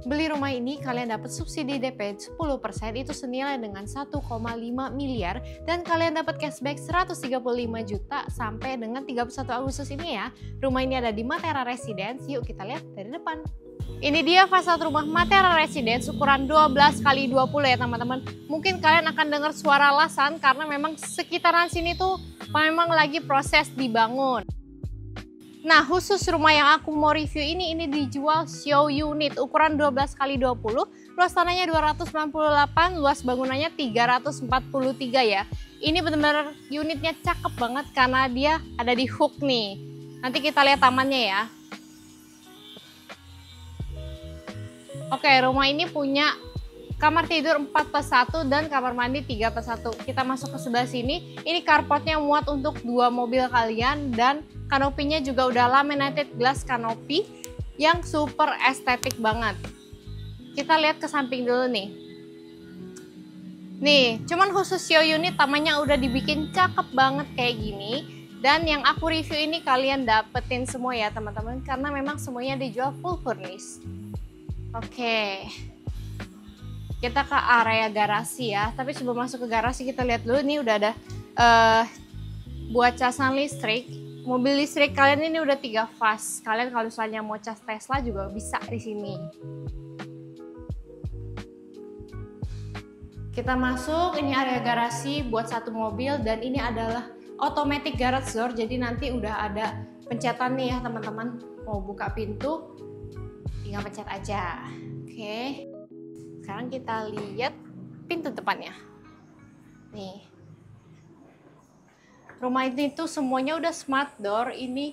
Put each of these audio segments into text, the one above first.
Beli rumah ini kalian dapat subsidi DP 10% itu senilai dengan 1,5 miliar dan kalian dapat cashback 135 juta sampai dengan 31 Agustus ini ya. Rumah ini ada di Matera Residence. Yuk kita lihat dari depan. Ini dia fasad rumah Matera Residence ukuran 12x20 ya teman-teman. Mungkin kalian akan dengar suara lasan karena memang sekitaran sini tuh memang lagi proses dibangun. Nah, khusus rumah yang aku mau review ini dijual show unit ukuran 12x20, luas tanahnya 298, luas bangunannya 343 ya. Ini benar-benar unitnya cakep banget karena dia ada di hook nih. Nanti kita lihat tamannya ya. Oke, rumah ini punya kamar tidur 4+1 dan kamar mandi 3+1. Kita masuk ke sebelah sini. Ini carportnya muat untuk 2 mobil kalian dan kanopinya juga udah laminated glass kanopi yang super estetik banget. Kita lihat ke samping dulu nih. Nih, cuman khusus show unit tamannya udah dibikin cakep banget kayak gini. Dan yang aku review ini kalian dapetin semua ya teman-teman, karena memang semuanya dijual full furnished. Oke. Kita ke area garasi ya, tapi sebelum masuk ke garasi kita lihat dulu nih udah ada buat casan listrik. Mobil listrik kalian ini udah 3 fast. Kalian kalau misalnya mau cas Tesla juga bisa di sini. Kita masuk, ini area garasi buat 1 mobil dan ini adalah automatic garage door. Jadi nanti udah ada pencetan nih ya teman-teman. Mau buka pintu, tinggal pencet aja. Oke. Sekarang kita lihat pintu depannya. Nih. Rumah ini tuh semuanya udah smart door. Ini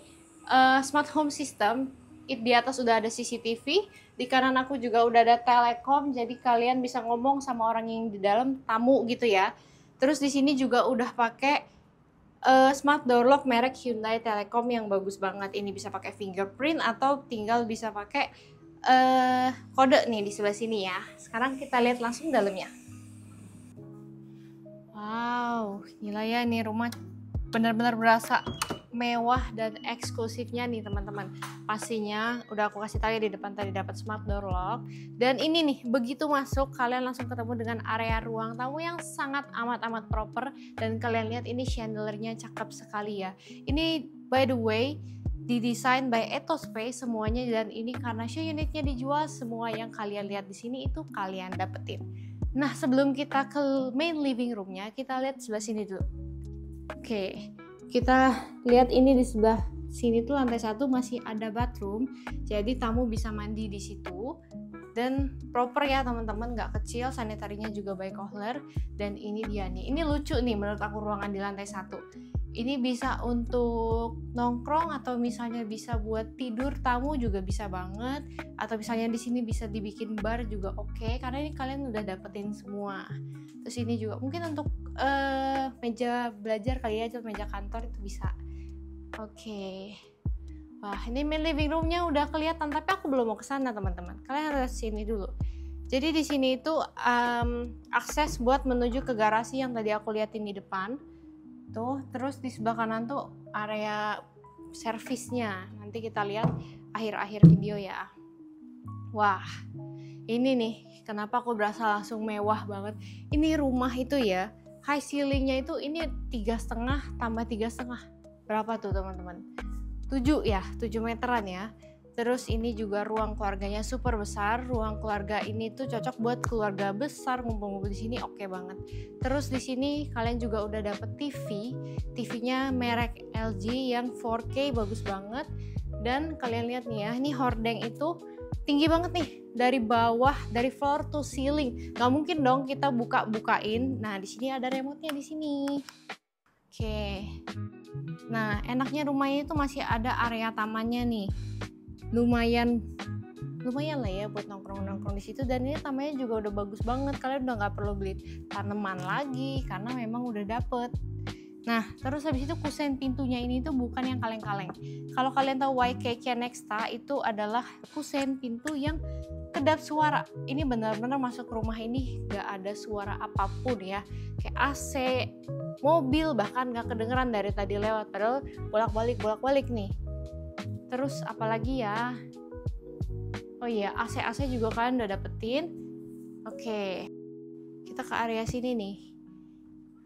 smart home system. Di atas udah ada CCTV. Di kanan aku juga udah ada telekom. Jadi kalian bisa ngomong sama orang yang di dalam, tamu gitu ya. Terus di sini juga udah pakai smart door lock merek Hyundai Telekom yang bagus banget. Ini bisa pakai fingerprint atau tinggal bisa pakai kode nih di sebelah sini ya. Sekarang kita lihat langsung dalamnya. Wow, gila ya, nih rumah benar-benar berasa mewah dan eksklusifnya nih teman-teman. Pastinya udah aku kasih tahu ya di depan tadi dapat smart door lock. Dan ini nih begitu masuk kalian langsung ketemu dengan area ruang tamu yang sangat amat proper. Dan kalian lihat ini chandeliernya cakep sekali ya. Ini by the way didesain by Ethospace semuanya, dan ini karena show unitnya dijual, semua yang kalian lihat di sini itu kalian dapetin. Nah, sebelum kita ke main living roomnya, kita lihat sebelah sini dulu. Oke, kita lihat ini di sebelah sini tuh lantai 1 masih ada bathroom, jadi tamu bisa mandi di situ. Dan proper ya teman-teman, nggak kecil, sanitarinya juga by Kohler. Dan ini dia nih, ini lucu nih menurut aku ruangan di lantai 1. Ini bisa untuk nongkrong atau misalnya bisa buat tidur tamu juga bisa banget. Atau misalnya di sini bisa dibikin bar juga oke, karena ini kalian udah dapetin semua. Terus ini juga mungkin untuk meja belajar kali ya, atau meja kantor itu bisa. Oke. Wah, ini main living roomnya udah kelihatan, tapi aku belum mau ke sana teman-teman. Kalian harus sini dulu. Jadi di sini itu akses buat menuju ke garasi yang tadi aku liatin di depan. Tuh, terus di sebelah kanan tuh area servisnya. Nanti kita lihat akhir-akhir video ya. Wah, ini nih kenapa aku berasa langsung mewah banget. Ini rumah itu ya, high ceilingnya itu ini 3,5 tambah 3,5. Berapa tuh teman-teman? 7 ya, 7 meteran ya. Terus ini juga ruang keluarganya super besar. Ruang keluarga ini tuh cocok buat keluarga besar ngumpul-ngumpul di sini, oke banget. Terus di sini kalian juga udah dapet TV. TV-nya merek LG yang 4K bagus banget. Dan kalian lihat nih ya, ini hordeng itu tinggi banget nih dari bawah, dari floor to ceiling. Gak mungkin dong kita buka-bukain. Nah, di sini ada remote-nya di sini. Oke. Nah, enaknya rumahnya itu masih ada area tamannya nih. Lumayan lah ya buat nongkrong di situ, dan ini tamannya juga udah bagus banget. Kalian udah nggak perlu beli tanaman lagi karena memang udah dapet. Nah, terus habis itu kusen pintunya ini tuh bukan yang kaleng-kaleng. Kalau kalian tahu YKK Nexta itu adalah kusen pintu yang kedap suara. Ini benar-benar masuk rumah ini nggak ada suara apapun ya. Kayak AC, mobil bahkan nggak kedengeran dari tadi lewat. Padahal bolak-balik nih. Terus apalagi ya, Oh iya, AC juga kalian udah dapetin. Oke, kita ke area sini nih.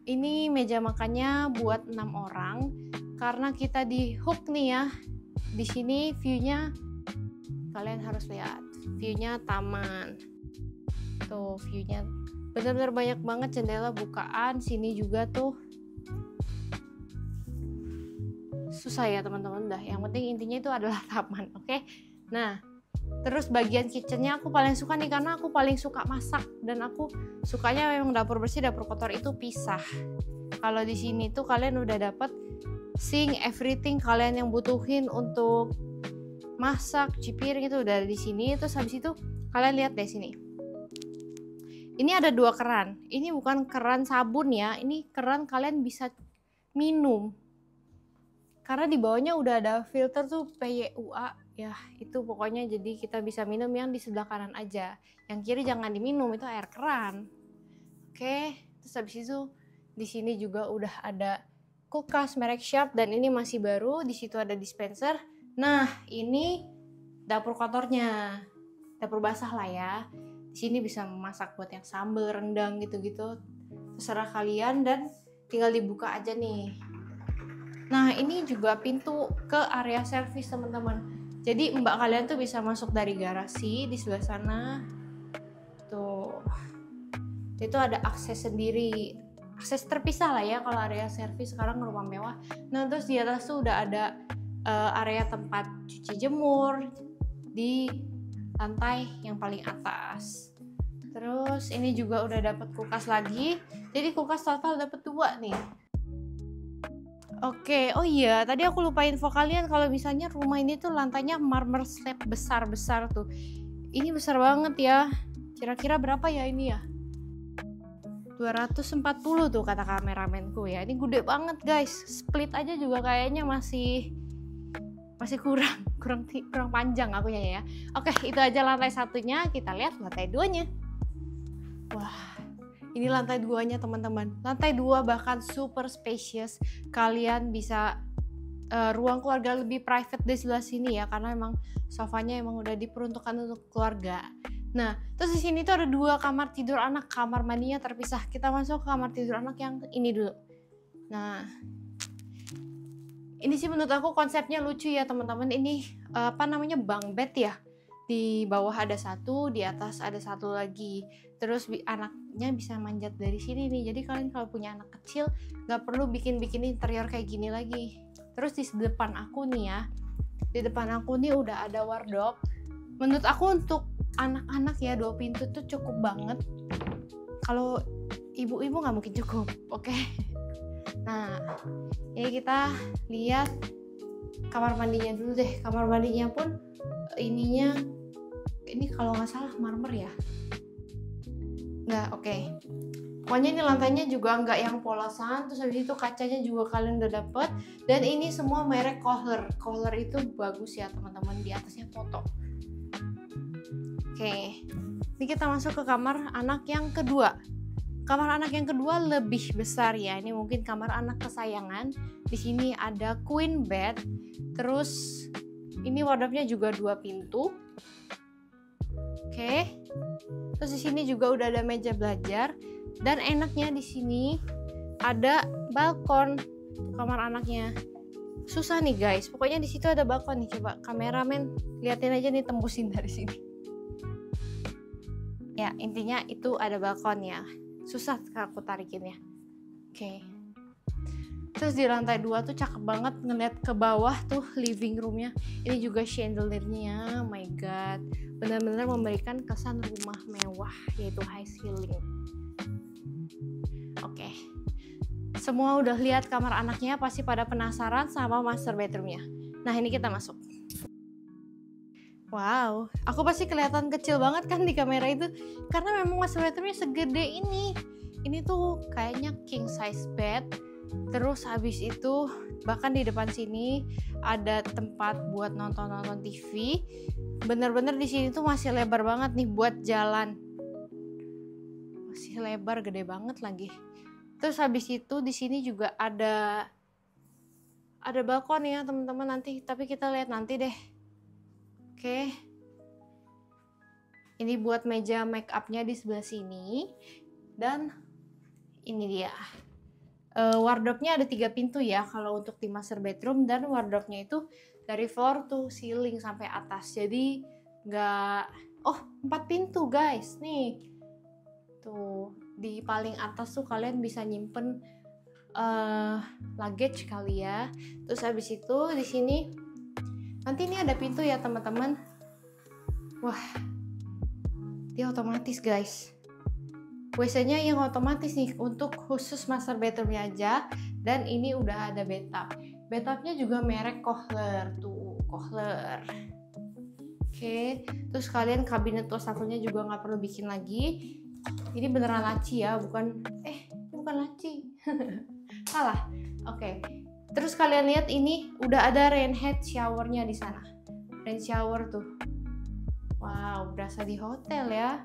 Ini meja makannya buat 6 orang karena kita di hook nih ya. Di sini view-nya kalian harus lihat, view-nya taman. Tuh, view-nya benar-benar banyak banget jendela bukaan. Sini juga tuh. Susah ya teman-teman, dah. Yang penting intinya itu adalah taman, oke? Nah, terus bagian kitchennya aku paling suka nih karena aku paling suka masak dan aku sukanya memang dapur bersih, dapur kotor itu pisah. Kalau di sini tuh kalian udah dapet sink, everything kalian yang butuhin untuk masak, cuci piring itu udah di sini. Terus habis itu kalian lihat deh sini. Ini ada 2 keran. Ini bukan keran sabun ya, ini keran kalian bisa minum. Karena di bawahnya udah ada filter tuh PYUA ya, itu pokoknya jadi kita bisa minum yang di sebelah kanan aja. Yang kiri jangan diminum, itu air keran. Oke, terus habis itu di sini juga udah ada kulkas merek Sharp dan ini masih baru. Di situ ada dispenser. Nah, ini dapur kotornya. Dapur basah lah ya. Di sini bisa memasak buat yang sambal, rendang gitu-gitu. Terserah kalian dan tinggal dibuka aja nih. Nah, ini juga pintu ke area servis teman-teman. Jadi mbak kalian tuh bisa masuk dari garasi di sebelah sana. Tuh. Itu ada akses sendiri. Akses terpisah lah ya kalau area servis sekarang rumah mewah. Nah, terus di atas tuh udah ada area tempat cuci jemur di lantai yang paling atas. Terus ini juga udah dapat kulkas lagi. Jadi kulkas total dapat 2 nih. Oke, oh iya, tadi aku lupa info kalian kalau misalnya rumah ini tuh lantainya marmer slab besar-besar tuh. Ini besar banget ya. Kira-kira berapa ya ini ya? 240 tuh kata kameramenku ya. Ini gede banget guys. Split aja juga kayaknya masih kurang panjang akunya ya. Oke, itu aja lantai 1-nya. Kita lihat lantai 2-nya. Wah, ini lantai 2-nya teman-teman. Lantai 2 bahkan super spacious. Kalian bisa ruang keluarga lebih private di sebelah sini ya, karena emang sofanya emang udah diperuntukkan untuk keluarga. Nah, terus di sini tuh ada 2 kamar tidur anak, kamar mandinya terpisah. Kita masuk ke kamar tidur anak yang ini dulu. Nah, ini sih menurut aku konsepnya lucu ya teman-teman. Ini bunk bed ya. Di bawah ada 1, di atas ada 1 lagi. Terus anaknya bisa manjat dari sini nih. Jadi kalian kalau punya anak kecil nggak perlu bikin interior kayak gini lagi. Terus di depan aku nih ya, di depan aku nih udah ada wardrobe. Menurut aku untuk anak-anak ya 2 pintu tuh cukup banget. Kalau ibu-ibu nggak mungkin cukup, oke? Nah, ini kita lihat kamar mandinya dulu deh. Kamar mandinya pun ini kalau nggak salah marmer ya. Nggak, oke. Pokoknya ini lantainya juga nggak yang polosan. Terus habis itu kacanya juga kalian udah dapet. Dan ini semua merek Kohler. Kohler itu bagus ya teman-teman. Di atasnya foto. Oke, ini kita masuk ke kamar anak yang kedua. Kamar anak yang kedua lebih besar ya. Ini mungkin kamar anak kesayangan. Di sini ada queen bed. Terus ini wardrobe-nya juga 2 pintu. Oke. Terus di sini juga udah ada meja belajar dan enaknya di sini ada balkon kamar anaknya. Susah nih guys. Pokoknya di situ ada balkon nih. Coba kameramen liatin aja nih, tembusin dari sini. Ya, intinya itu ada balkon ya. Susah aku tarikinnya. Oke. Terus di lantai 2 tuh cakep banget, ngeliat ke bawah tuh living roomnya. Ini juga chandeliernya, oh my god, benar-benar memberikan kesan rumah mewah, yaitu high ceiling. Oke. Semua udah lihat kamar anaknya, pasti pada penasaran sama master bedroomnya. Nah, ini kita masuk. Wow, aku pasti kelihatan kecil banget kan di kamera itu, karena memang master bedroomnya segede ini. Ini tuh kayaknya king size bed. Terus habis itu bahkan di depan sini ada tempat buat nonton TV. Bener-bener di sini tuh masih lebar banget nih buat jalan. Masih lebar, gede banget lagi. Terus habis itu di sini juga ada balkon ya teman-teman nanti, tapi kita lihat nanti deh. Oke. Ini buat meja make upnya di sebelah sini. Dan ini dia. Wardrobe-nya ada 3 pintu ya kalau untuk di master bedroom, dan wardrobe-nya itu dari floor to ceiling sampai atas. Jadi nggak 4 pintu guys. Nih. Tuh, di paling atas tuh kalian bisa nyimpen luggage kali ya. Terus habis itu di sini nanti ini ada pintu ya teman-teman. Wah, dia otomatis guys. WC-nya yang otomatis nih untuk khusus master bedroom-nya aja. Dan ini udah ada bathtub. Bathtub-nya juga merek Kohler tuh, Kohler. Oke, terus kalian kabinet wastafelnya juga nggak perlu bikin lagi. Ini beneran laci ya, bukan laci. Salah. Oke. Terus kalian lihat ini udah ada rain head showernya di sana. Rain shower tuh. Wow, berasa di hotel ya.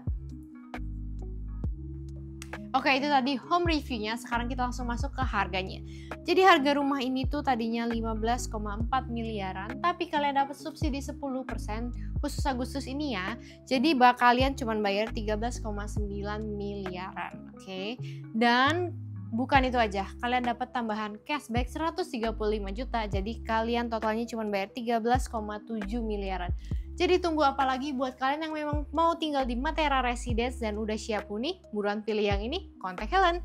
Oke, itu tadi home reviewnya. Sekarang kita langsung masuk ke harganya. Jadi harga rumah ini tuh tadinya 15,4 miliaran, tapi kalian dapat subsidi 10% khusus Agustus ini ya. Jadi kalian cuma bayar 13,9 miliaran, oke? Dan bukan itu aja, kalian dapat tambahan cashback 135 juta. Jadi kalian totalnya cuma bayar 13,7 miliaran. Jadi tunggu apa lagi buat kalian yang memang mau tinggal di Matera Residence dan udah siap huni, buruan pilih yang ini, kontak Helen.